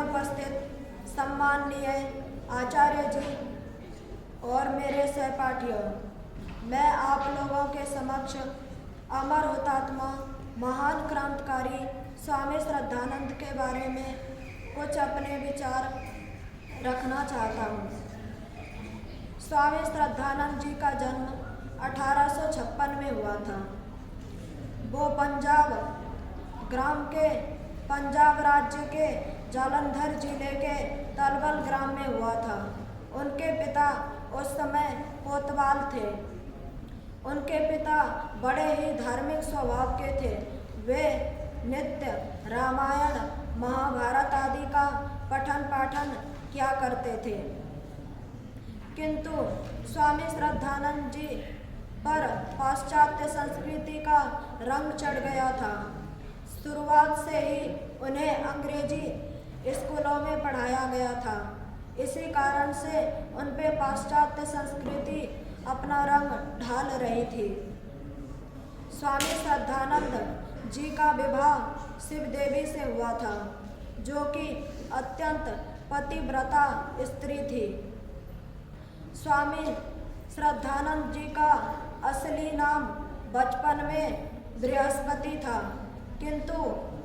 में उपस्थित सम्माननीय आचार्य जी और मेरे सहपाठियों, मैं आप लोगों के समक्ष अमर हुतात्मा महान क्रांतिकारी स्वामी श्रद्धानंद के बारे में कुछ अपने विचार रखना चाहता हूँ। स्वामी श्रद्धानंद जी का जन्म 1856 में हुआ था। वो पंजाब ग्राम के पंजाब राज्य के जालंधर जिले के तलवल ग्राम में हुआ था। उनके पिता उस समय कोतवाल थे। उनके पिता बड़े ही धार्मिक स्वभाव के थे। वे नित्य रामायण महाभारत आदि का पठन पाठन किया करते थे। किंतु स्वामी श्रद्धानंद जी पर पाश्चात्य संस्कृति का रंग चढ़ गया था। शुरुआत से ही उन्हें अंग्रेजी स्कूलों में पढ़ाया गया था। इसी कारण से उन पे पाश्चात्य संस्कृति अपना रंग ढाल रही थी। स्वामी श्रद्धानंद जी का विवाह शिव देवी से हुआ था, जो कि अत्यंत पतिव्रता स्त्री थी। स्वामी श्रद्धानंद जी का असली नाम बचपन में बृहस्पति था, किंतु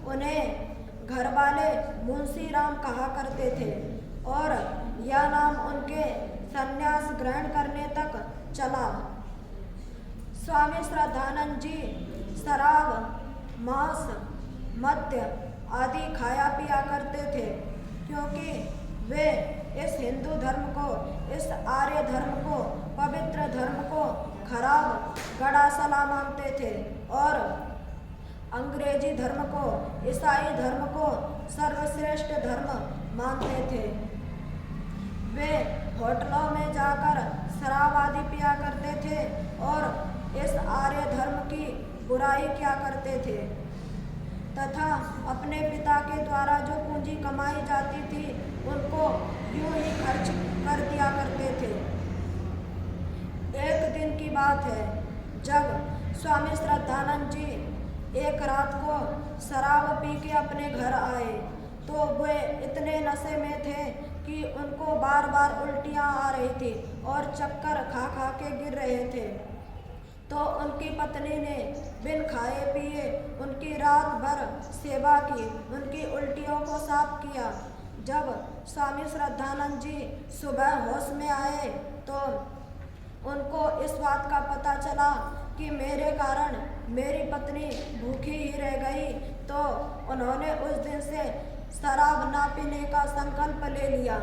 उन्हें घरवाले मुंशी राम कहा करते थे और यह नाम उनके संन्यास ग्रहण करने तक चला। स्वामी श्रद्धानंद जी शराब, मांस, मद्य आदि खाया पिया करते थे, क्योंकि वे इस हिंदू धर्म को, इस आर्य धर्म को, पवित्र धर्म को खराब गड़ासला मानते थे और अंग्रेजी धर्म को, ईसाई धर्म को सर्वश्रेष्ठ धर्म मानते थे। वे होटलों में जाकर शराब आदि पिया करते थे और इस आर्य धर्म की बुराई किया करते थे तथा अपने पिता के द्वारा जो पूंजी कमाई जाती थी उनको यूं ही खर्च कर दिया करते थे। एक दिन की बात है, जब स्वामी श्रद्धानंद जी एक रात को शराब पी के अपने घर आए तो वे इतने नशे में थे कि उनको बार बार उल्टियाँ आ रही थी और चक्कर खा खा के गिर रहे थे। तो उनकी पत्नी ने बिन खाए पिए उनकी रात भर सेवा की, उनकी उल्टियों को साफ किया। जब स्वामी श्रद्धानंद जी सुबह होश में आए तो उनको इस बात का पता चला कि मेरे कारण मेरी पत्नी भूखी ही रह गई, तो उन्होंने उस दिन से शराब ना पीने का संकल्प ले लिया।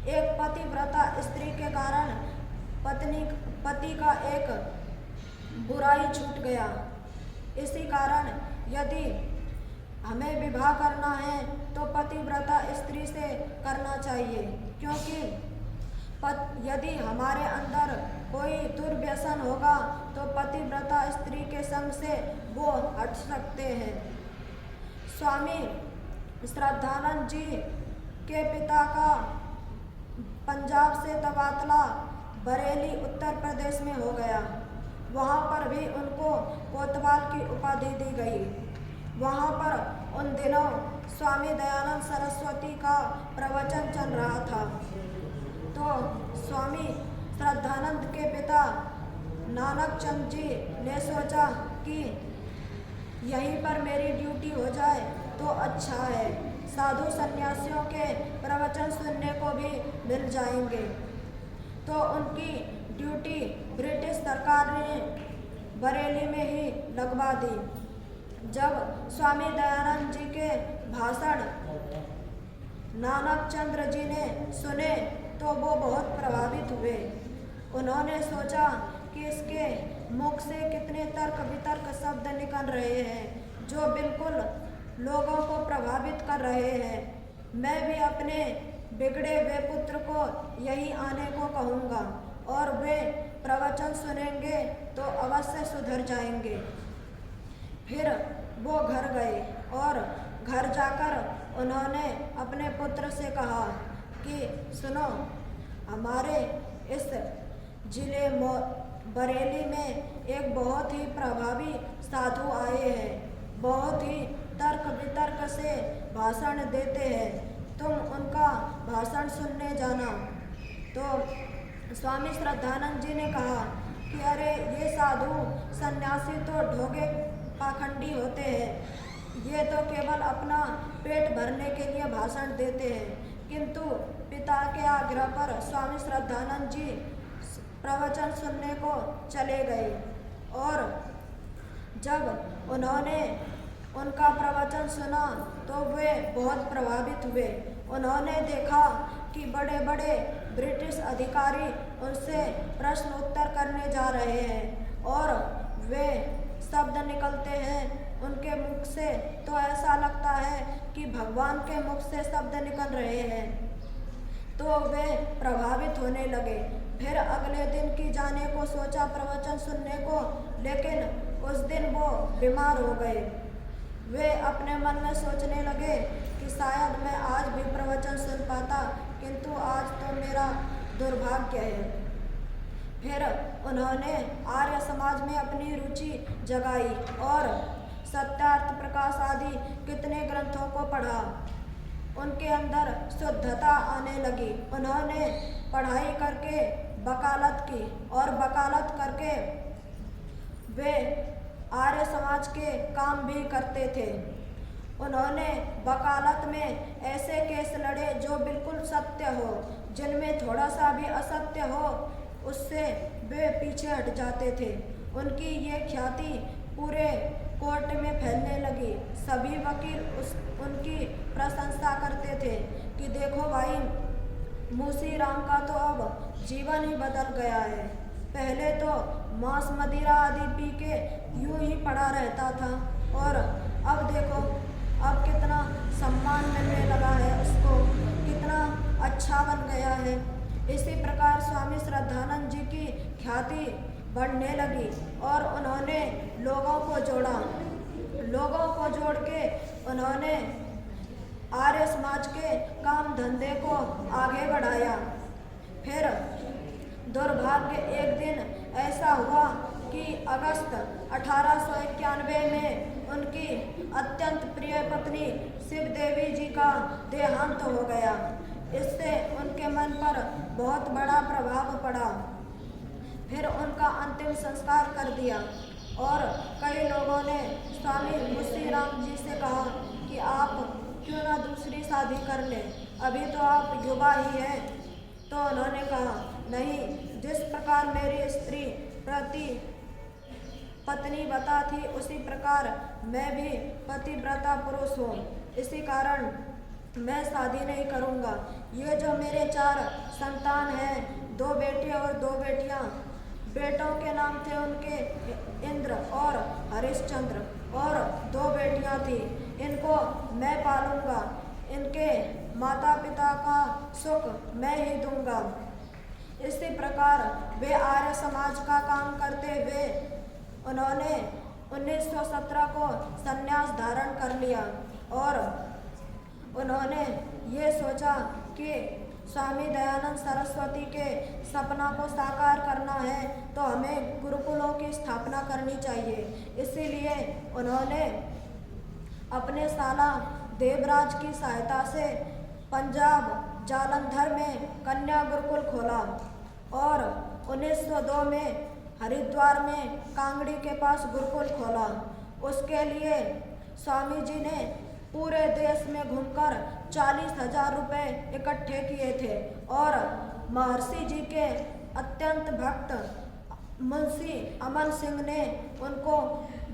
एक पतिव्रता स्त्री के कारण पति का एक बुराई छूट गया। इसी कारण यदि हमें विवाह करना है तो पतिव्रता स्त्री से करना चाहिए, क्योंकि यदि हमारे अंदर कोई दुर्व्यसन होगा तो पतिव्रता स्त्री के संग से वो हट सकते हैं। स्वामी श्रद्धानंद जी के पिता का पंजाब से तबादला बरेली उत्तर प्रदेश में हो गया। वहाँ पर भी उनको कोतवाल की उपाधि दी गई। वहाँ पर उन दिनों स्वामी दयानंद सरस्वती का प्रवचन चल रहा था। तो स्वामी श्रद्धानंद के पिता नानक चंद जी ने सोचा कि यहीं पर मेरी ड्यूटी हो जाए तो अच्छा है, साधु सन्यासियों के प्रवचन सुनने को भी मिल जाएंगे। तो उनकी ड्यूटी ब्रिटिश सरकार ने बरेली में ही लगवा दी। जब स्वामी दयानंद जी के भाषण नानक चंद्र जी ने सुने तो वो बहुत प्रभावित हुए। उन्होंने सोचा कि इसके मुख से कितने तर्क वितर्क शब्द निकल रहे हैं जो बिल्कुल लोगों को प्रभावित कर रहे हैं। मैं भी अपने बिगड़े हुए पुत्र को यही आने को कहूँगा और वे प्रवचन सुनेंगे तो अवश्य सुधर जाएंगे। फिर वो घर गए और घर जाकर उन्होंने अपने पुत्र से कहा कि सुनो, हमारे इस जिले बरेली में एक बहुत ही प्रभावी साधु आए हैं, बहुत ही तर्क वितर्क से भाषण देते हैं, तुम उनका भाषण सुनने जाना। तो स्वामी श्रद्धानंद जी ने कहा कि अरे ये साधु सन्यासी तो ढोंगे पाखंडी होते हैं, ये तो केवल अपना पेट भरने के लिए भाषण देते हैं। किंतु पिता के आग्रह पर स्वामी श्रद्धानंद जी प्रवचन सुनने को चले गए और जब उन्होंने उनका प्रवचन सुना तो वे बहुत प्रभावित हुए। उन्होंने देखा कि बड़े बड़े ब्रिटिश अधिकारी उनसे प्रश्न उत्तर करने जा रहे हैं और वे शब्द निकलते हैं उनके मुख से तो ऐसा लगता है कि भगवान के मुख से शब्द निकल रहे हैं। तो वे प्रभावित होने लगे। फिर अगले दिन की जाने को सोचा प्रवचन सुनने को, लेकिन उस दिन वो बीमार हो गए। वे अपने मन में सोचने लगे कि शायद मैं आज भी प्रवचन सुन पाता, किंतु आज तो मेरा दुर्भाग्य है। फिर उन्होंने आर्य समाज में अपनी रुचि जगाई और सत्यार्थ प्रकाश आदि कितने ग्रंथों को पढ़ा। उनके अंदर शुद्धता आने लगी। उन्होंने पढ़ाई करके वकालत की और वकालत करके वे आर्य समाज के काम भी करते थे। उन्होंने वकालत में ऐसे केस लड़े जो बिल्कुल सत्य हो, जिनमें थोड़ा सा भी असत्य हो उससे वे पीछे हट जाते थे। उनकी ये ख्याति पूरे कोर्ट में फैलने लगी। सभी वकील उनकी प्रशंसा करते थे कि देखो भाई, मुंशी राम का तो अब जीवन ही बदल गया है। पहले तो मांस मदिरा आदि पी के यूं ही पड़ा रहता था और अब देखो अब कितना सम्मान मिलने लगा है उसको, कितना अच्छा बन गया है। इसी प्रकार स्वामी श्रद्धानंद जी की ख्याति बढ़ने लगी और उन्होंने लोगों को जोड़ा। लोगों को जोड़ के उन्होंने आर्य समाज के काम धंधे को आगे बढ़ाया। फिर दुर्भाग्य एक दिन ऐसा हुआ कि अगस्त 1891 में उनकी अत्यंत प्रिय पत्नी शिव देवी जी का देहांत हो गया। इससे उनके मन पर बहुत बड़ा प्रभाव पड़ा। फिर उनका अंतिम संस्कार कर दिया और कई लोगों ने स्वामी मुंशी राम जी से कहा कि आप क्यों ना दूसरी शादी कर लें, अभी तो आप युवा ही हैं। तो उन्होंने कहा नहीं, जिस प्रकार मेरी स्त्री प्रति पत्नी व्रता थी उसी प्रकार मैं भी पतिव्रता पुरुष हूँ, इसी कारण मैं शादी नहीं करूँगा। ये जो मेरे 4 संतान हैं, 2 बेटे और 2 बेटियाँ, बेटों के नाम थे उनके इंद्र और हरिश्चंद्र और 2 बेटियाँ थी, इनको मैं पालूंगा, इनके माता पिता का सुख मैं ही दूंगा। इसी प्रकार वे आर्य समाज का काम करते हुए उन्होंने 1917 को संन्यास धारण कर लिया और उन्होंने ये सोचा कि स्वामी दयानंद सरस्वती के सपना को साकार करना है तो हमें गुरुकुलों की स्थापना करनी चाहिए। इसीलिए उन्होंने अपने साला देवराज की सहायता से पंजाब जालंधर में कन्या गुरुकुल खोला और 1902 में हरिद्वार में कांगड़ी के पास गुरुकुल खोला। उसके लिए स्वामी जी ने पूरे देश में घूमकर 40,000 रुपये इकट्ठे किए थे और महर्षि जी के अत्यंत भक्त मुंशी अमन सिंह ने उनको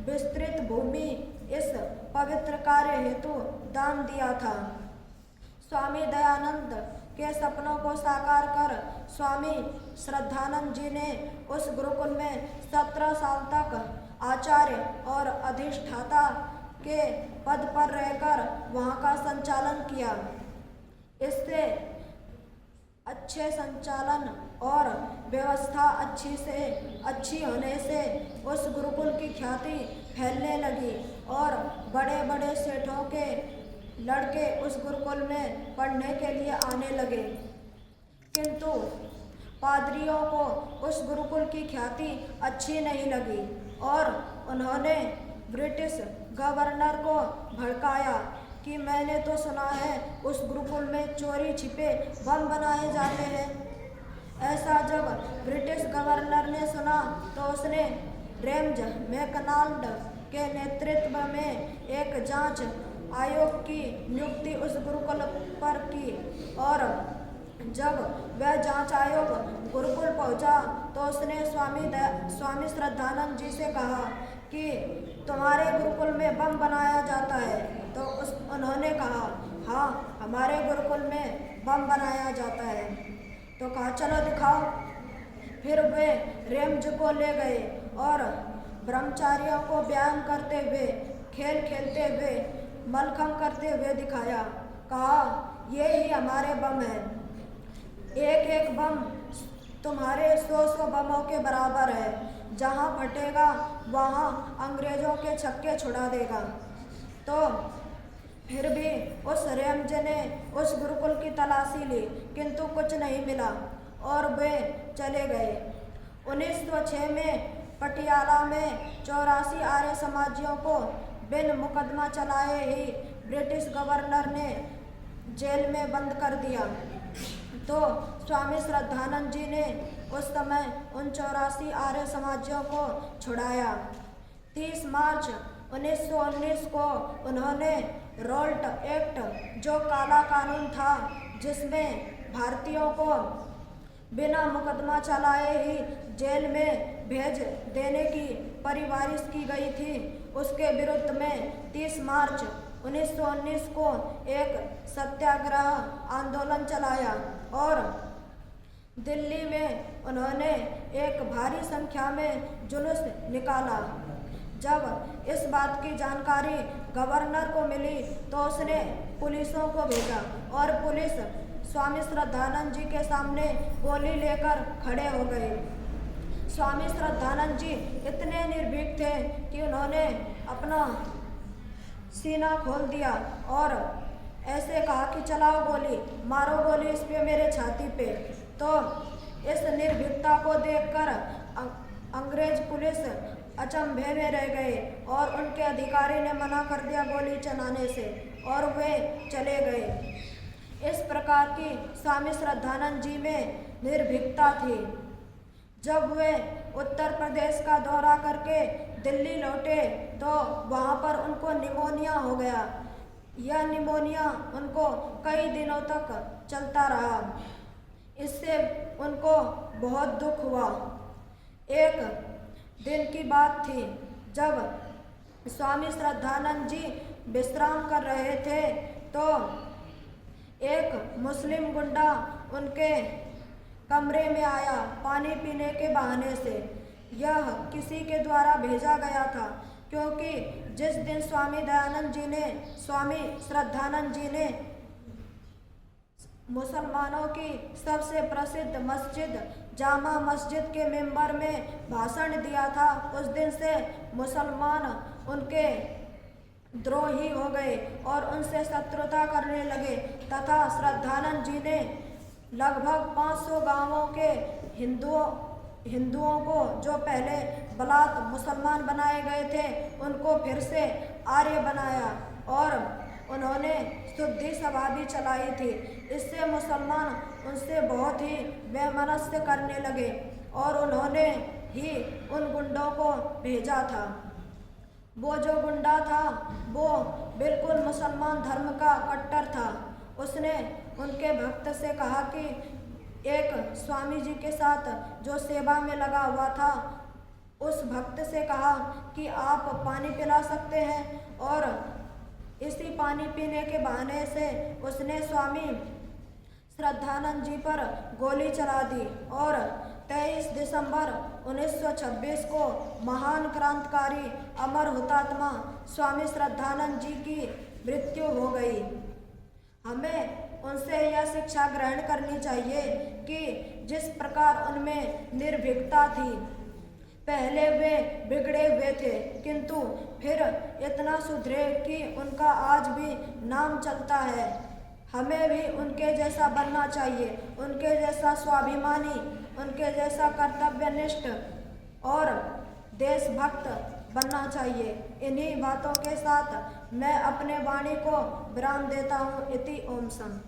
विस्तृत भूमि इस पवित्र कार्य हेतु दान दिया था। स्वामी दयानंद के सपनों को साकार कर स्वामी श्रद्धानंद जी ने उस गुरुकुल में 17 साल तक आचार्य और अधिष्ठाता के पद पर रहकर वहाँ का संचालन किया। इससे अच्छे संचालन और व्यवस्था अच्छी होने से उस गुरुकुल की ख्याति फैलने लगी और बड़े बड़े सेठों के लड़के उस गुरुकुल में पढ़ने के लिए आने लगे। किंतु पादरियों को उस गुरुकुल की ख्याति अच्छी नहीं लगी और उन्होंने ब्रिटिश गवर्नर को भड़काया कि मैंने तो सुना है उस गुरुकुल में चोरी छिपे बम बनाए जाते हैं। ऐसा जब ब्रिटिश गवर्नर ने सुना तो उसने रेम्ज मैकडॉनल्ड के नेतृत्व में एक जांच आयोग की नियुक्ति उस गुरुकुल पर की। और जब वह जांच आयोग गुरुकुल पहुंचा तो उसने स्वामी श्रद्धानंद जी से कहा कि तुम्हारे गुरुकुल में बम बनाया जाता है। तो उन्होंने कहा, हाँ, हमारे गुरुकुल में बम बनाया जाता है। तो कहा, चलो दिखाओ। फिर वे रेम्ज को ले गए और ब्रह्मचारियों को व्यायाम करते हुए, खेल खेलते हुए, मलखम करते हुए दिखाया। कहा, ये ही हमारे बम है। एक एक बम तुम्हारे 100 बमों के बराबर है। जहाँ फटेगा वहाँ अंग्रेजों के छक्के छुड़ा देगा। तो फिर भी उस रेम्ज ने उस गुरुकुल की तलाशी ली, किंतु कुछ नहीं मिला और वे चले गए। 1906 में पटियाला में 84 आर्य समाजियों को बिन मुकदमा चलाए ही ब्रिटिश गवर्नर ने जेल में बंद कर दिया। तो स्वामी श्रद्धानंद जी ने उस समय उन 84 आर्य समाजियों को छुड़ाया। 30 मार्च 1919 को उन्होंने रोल्ट एक्ट, जो काला कानून था जिसमें भारतीयों को बिना मुकदमा चलाए ही जेल में भेज देने की परिवारिश की गई थी, उसके विरुद्ध में 30 मार्च 1919 को एक सत्याग्रह आंदोलन चलाया और दिल्ली में उन्होंने एक भारी संख्या में जुलूस निकाला। जब इस बात की जानकारी गवर्नर को मिली तो उसने पुलिसों को भेजा और पुलिस स्वामी श्रद्धानंद जी के सामने गोली लेकर खड़े हो गए। स्वामी श्रद्धानंद जी इतने निर्भीक थे कि उन्होंने अपना सीना खोल दिया और ऐसे कहा कि चलाओ गोली, मारो गोली इस पे, मेरे छाती पे। तो इस निर्भीकता को देखकर अंग्रेज पुलिस अचंभे में रह गए और उनके अधिकारी ने मना कर दिया गोली चलाने से और वे चले गए। इस प्रकार की स्वामी श्रद्धानंद जी में निर्भीकता थी। जब वे उत्तर प्रदेश का दौरा करके दिल्ली लौटे तो वहाँ पर उनको निमोनिया हो गया। यह निमोनिया उनको कई दिनों तक चलता रहा। इससे उनको बहुत दुख हुआ। एक दिन की बात थी जब स्वामी श्रद्धानंद जी विश्राम कर रहे थे तो एक मुस्लिम गुंडा उनके कमरे में आया पानी पीने के बहाने से। यह किसी के द्वारा भेजा गया था, क्योंकि जिस दिन स्वामी श्रद्धानंद जी ने मुसलमानों की सबसे प्रसिद्ध मस्जिद जामा मस्जिद के मिंबर में भाषण दिया था, उस दिन से मुसलमान उनके द्रोही हो गए और उनसे शत्रुता करने लगे तथा श्रद्धानंद जी ने लगभग 500 गांवों के हिंदुओं को, जो पहले बलात मुसलमान बनाए गए थे, उनको फिर से आर्य बनाया और उन्होंने शुद्धि सभा भी चलाई थी। इससे मुसलमान उनसे बहुत ही वैमनस्य करने लगे और उन्होंने ही उन गुंडों को भेजा था। वो जो गुंडा था वो बिल्कुल मुसलमान धर्म का कट्टर था। उसने उनके भक्त से कहा कि एक स्वामी जी के साथ जो सेवा में लगा हुआ था, उस भक्त से कहा कि आप पानी पिला सकते हैं और इसी पानी पीने के बहाने से उसने स्वामी श्रद्धानंद जी पर गोली चला दी और 23 दिसंबर 1926 को महान क्रांतिकारी अमर हुतात्मा स्वामी श्रद्धानंद जी की मृत्यु हो गई। हमें उनसे यह शिक्षा ग्रहण करनी चाहिए कि जिस प्रकार उनमें निर्भीकता थी, पहले वे बिगड़े हुए थे किंतु फिर इतना सुधरे कि उनका आज भी नाम चलता है। हमें भी उनके जैसा बनना चाहिए, उनके जैसा स्वाभिमानी, उनके जैसा कर्तव्यनिष्ठ और देशभक्त बनना चाहिए। इन्हीं बातों के साथ मैं अपने वाणी को विराम देता हूँ। इति ओम सम।